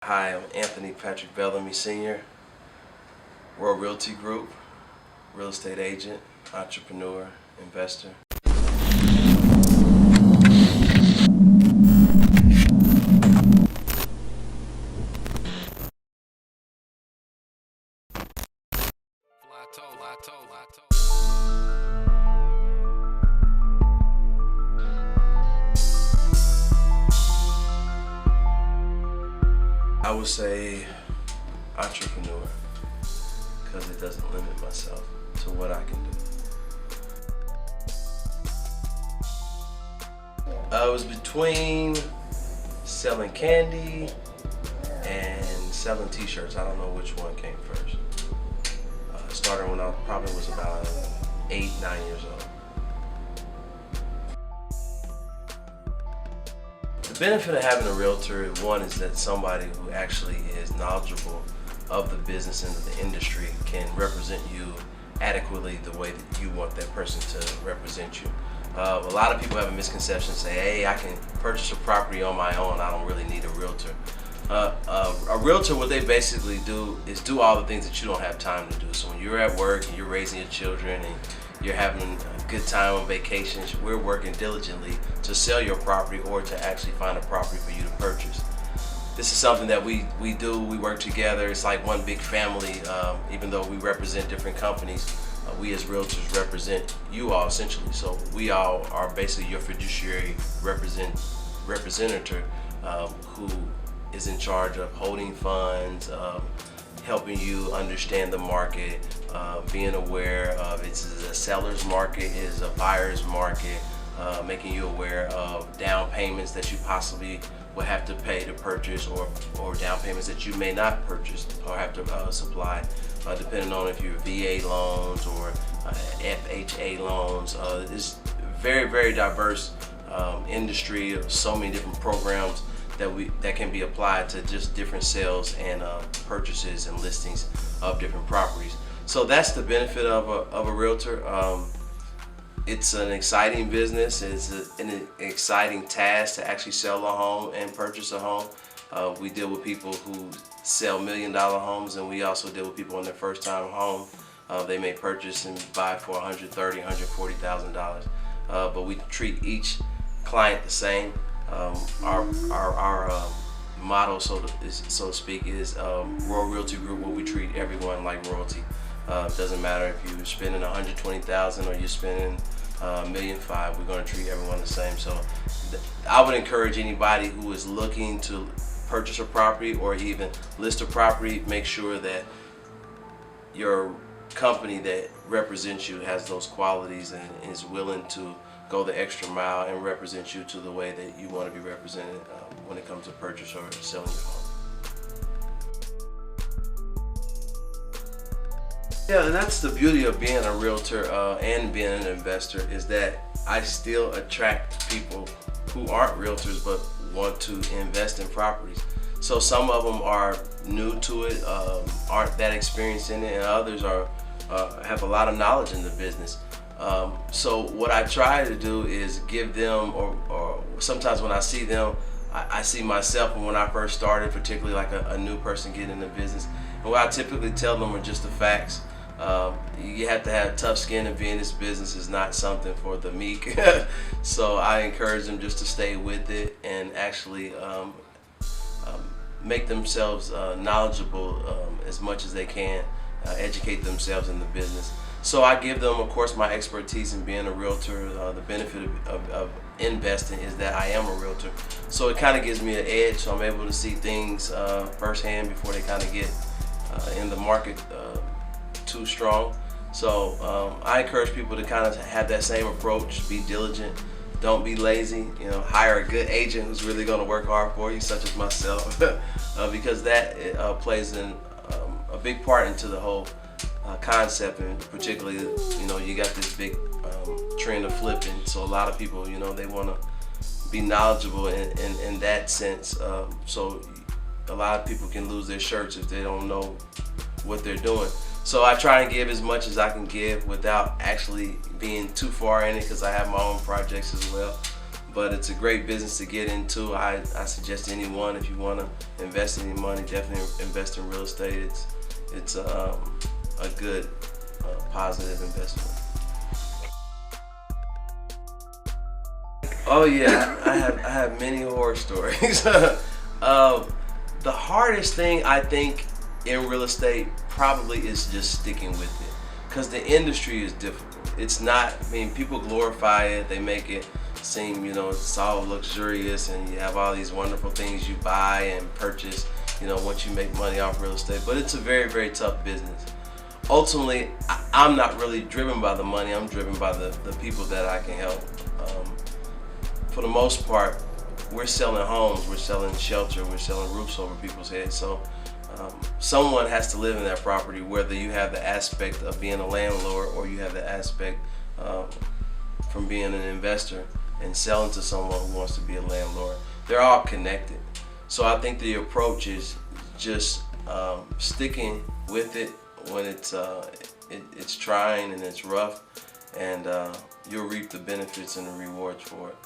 Hi, I'm Anthony Patrick Bellamy Sr., World Realty Group, real estate agent, entrepreneur, investor. I would say entrepreneur because it doesn't limit myself to what I can do. It was between selling candy and selling t-shirts. I don't know which one came first. It started when I probably was about 8, 9 years old. The benefit of having a realtor, one, is that somebody who actually is knowledgeable of the business and the industry can represent you adequately the way that you want that person to represent you. A lot of people have a misconception, say, hey, I can purchase a property on my own, I don't really need a realtor. A realtor, what they basically do is do all the things that you don't have time to do. So when you're at work and you're raising your children and you're having a good time on vacations, we're working diligently to sell your property or to actually find a property for you to purchase. This is something that we do, we work together. It's like one big family, even though we represent different companies. We as realtors represent you all essentially. So we all are basically your fiduciary representative who is in charge of holding funds, helping you understand the market, being aware of it's a seller's market, is a buyer's market, making you aware of down payments that you possibly will have to pay to purchase, or down payments that you may not purchase or have to supply, depending on if you're VA loans or FHA loans. It's very, very diverse industry of so many different programs that can be applied to just different sales and purchases and listings of different properties. So that's the benefit of a realtor. It's an exciting business. It's an exciting task to actually sell a home and purchase a home. We deal with people who sell $1 million homes, and we also deal with people on their first time home. They may purchase and buy for $130,000, $140,000. But we treat each client the same. Our motto, so to speak, is World Realty Group, where we treat everyone like royalty. Doesn't matter if you're spending $120,000 or you're spending $1.5 million. We're going to treat everyone the same. So I would encourage anybody who is looking to purchase a property or even list a property, make sure that your company that represents you has those qualities and is willing to go the extra mile and represent you to the way that you want to be represented when it comes to purchase or selling your home. Yeah, and that's the beauty of being a realtor and being an investor, is that I still attract people who aren't realtors but want to invest in properties. So some of them are new to it, aren't that experienced in it, and others have a lot of knowledge in the business. So what I try to do is give them, or sometimes when I see them, I see myself when I first started, particularly like a new person getting into business. And what I typically tell them are just the facts. You have to have tough skin to be in this business. Is not something for the meek. So I encourage them just to stay with it and actually make themselves knowledgeable as much as they can, educate themselves in the business. So I give them, of course, my expertise in being a realtor. The benefit of investing is that I am a realtor. So it kind of gives me an edge, so I'm able to see things firsthand before they kind of get in the market too strong. So I encourage people to kind of have that same approach, be diligent, don't be lazy, hire a good agent who's really going to work hard for you, such as myself, because that plays a big part into the whole concept, and particularly, you got this big trend of flipping. So a lot of people, they want to be knowledgeable in that sense. So a lot of people can lose their shirts if they don't know what they're doing. So I try and give as much as I can give without actually being too far in it, because I have my own projects as well. but it's a great business to get into. I suggest anyone, if you want to invest any money, definitely invest in real estate. It's a good positive investment. Oh yeah, I have many horror stories. The hardest thing I think in real estate probably is just sticking with it, because the industry is difficult. It's not, I mean, people glorify it, they make it seem, it's all luxurious and you have all these wonderful things you buy and purchase, once you make money off real estate. But it's a very, very tough business. Ultimately, I'm not really driven by the money, I'm driven by the people that I can help. For the most part, we're selling homes, we're selling shelter, we're selling roofs over people's heads. So someone has to live in that property, whether you have the aspect of being a landlord or you have the aspect from being an investor and selling to someone who wants to be a landlord. They're all connected. So I think the approach is just sticking with it when it's trying and it's rough, and you'll reap the benefits and the rewards for it.